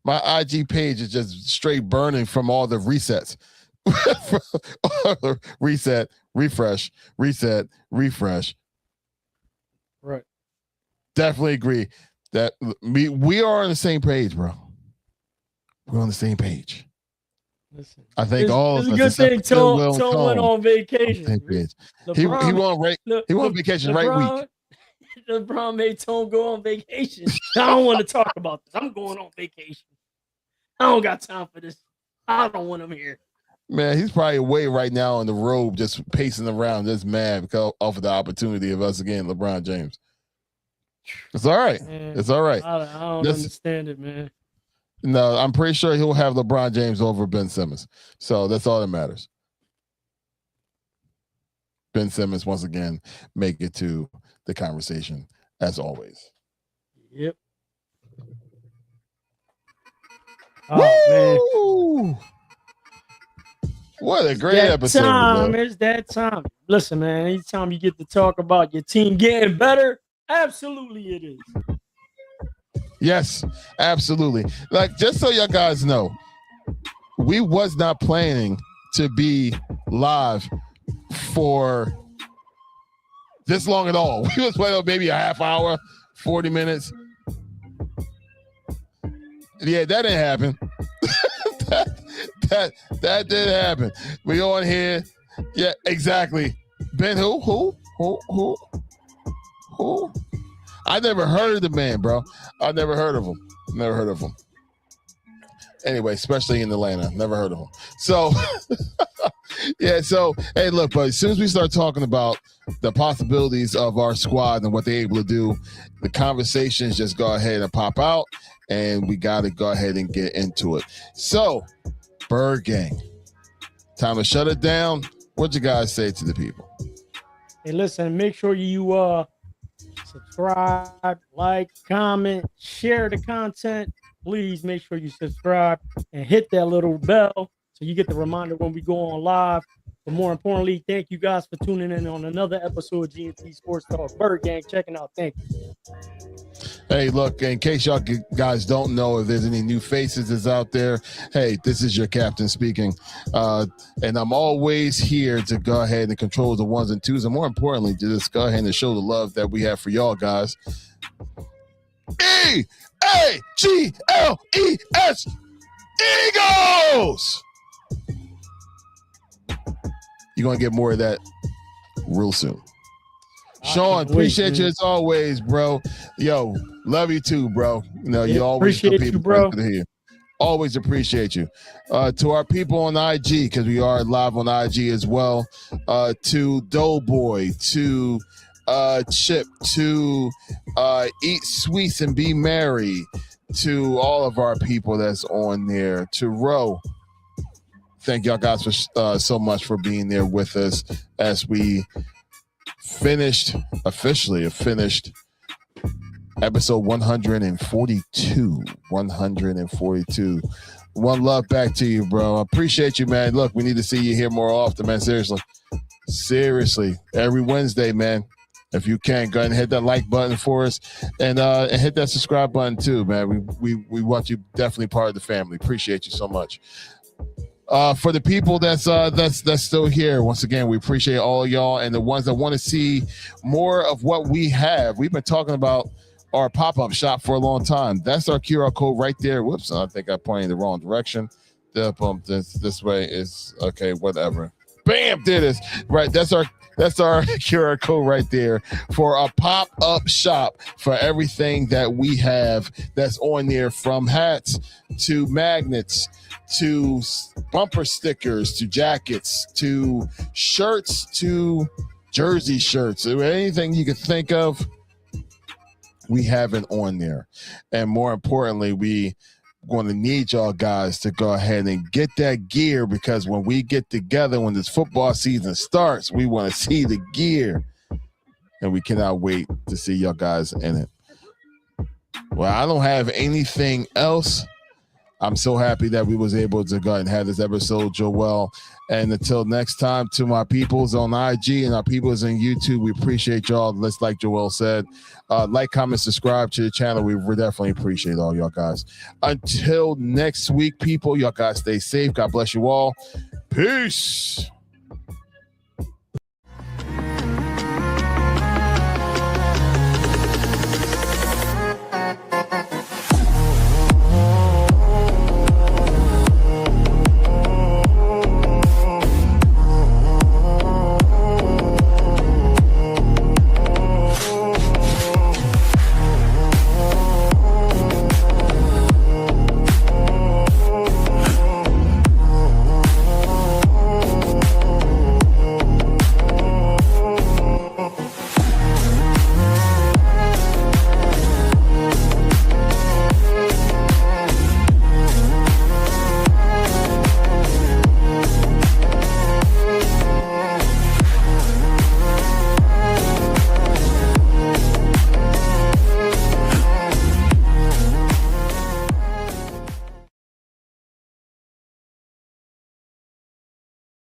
my IG page is just straight burning from all the resets. Reset, refresh, reset, refresh. Right. Definitely agree that we are on the same page, bro. We're on the same page. Listen, I think all of us. It's a good thing Tone went on vacation. He went on vacation right week. LeBron made Tone go on vacation. I don't want to talk about this. I'm going on vacation. I don't got time for this. I don't want him here. Man, he's probably away right now on the road, just pacing around, just mad because off of the opportunity of us again, LeBron James. It's all right. Man, it's all right. I don't understand it, man. No, I'm pretty sure he'll have LeBron James over Ben Simmons. So that's all that matters. Ben Simmons, once again, make it to the conversation, as always. Yep. Oh, Woo! Man. What a great episode. It's that time. Listen, man, anytime you get to talk about your team getting better, absolutely it is. Yes, absolutely. Like, just so y'all guys know, we was not planning to be live for this long at all. We was planning on maybe a half hour, 40 minutes. Yeah, that didn't happen. That did happen. We on here. Yeah, exactly. Ben who? I never heard of the man, bro. I never heard of him. Anyway, especially in Atlanta. Never heard of him. So, yeah, so, hey, look, but as soon as we start talking about the possibilities of our squad and what they're able to do, the conversations just go ahead and pop out, and we got to go ahead and get into it. So, Bird Gang, time to shut it down. What you guys say to the people? Hey, listen, make sure you subscribe, like, comment, share the content. Please make sure you subscribe and hit that little bell so you get the reminder when we go on live. But more importantly, thank you guys for tuning in on another episode of GNT Sports Talk. Bird Gang, checking out. Thank you. Hey, look, in case y'all guys don't know if there's any new faces that's out there, hey, this is your captain speaking. And I'm always here to go ahead and control the ones and twos. And more importantly, to just go ahead and show the love that we have for y'all guys. E-A-G-L-E-S, Eagles! You're going to get more of that real soon. Sean, appreciate you as always, bro. Yo, love you too, bro. You know, you always appreciate you, bro. Always appreciate you. To our people on IG, because we are live on IG as well. To Doughboy, to Chip, to Eat Sweets and Be Merry, to all of our people that's on there, to Ro. Thank y'all guys for so much for being there with us as we officially finished episode 142. One love back to you, bro. I appreciate you, man. Look, we need to see you here more often, man. Seriously, every Wednesday, man. If you can, go ahead and hit that like button for us, and hit that subscribe button too, man. We want you definitely part of the family. Appreciate you so much. For the people that's still here, once again, we appreciate all of y'all, and the ones that want to see more of what we have. We've been talking about our pop-up shop for a long time. That's our QR code right there. Whoops, I think I pointed in the wrong direction. This way is okay, whatever. Bam, did it. Right, that's our QR code right there for a pop-up shop for everything that we have that's on there, from hats to magnets to bumper stickers to jackets to shirts to jersey shirts. Anything you could think of, we have it on there. And more importantly, we going to need y'all guys to go ahead and get that gear, because when we get together, when this football season starts, we want to see the gear, and we cannot wait to see y'all guys in it. Well, I don't have anything else. I'm so happy that we was able to go ahead and have this episode, Joel. And until next time, to my peoples on IG and our peoples on YouTube, we appreciate y'all. Let's, like Joel said, like, comment, subscribe to the channel. We definitely appreciate all y'all guys. Until next week, people, y'all guys stay safe. God bless you all. Peace.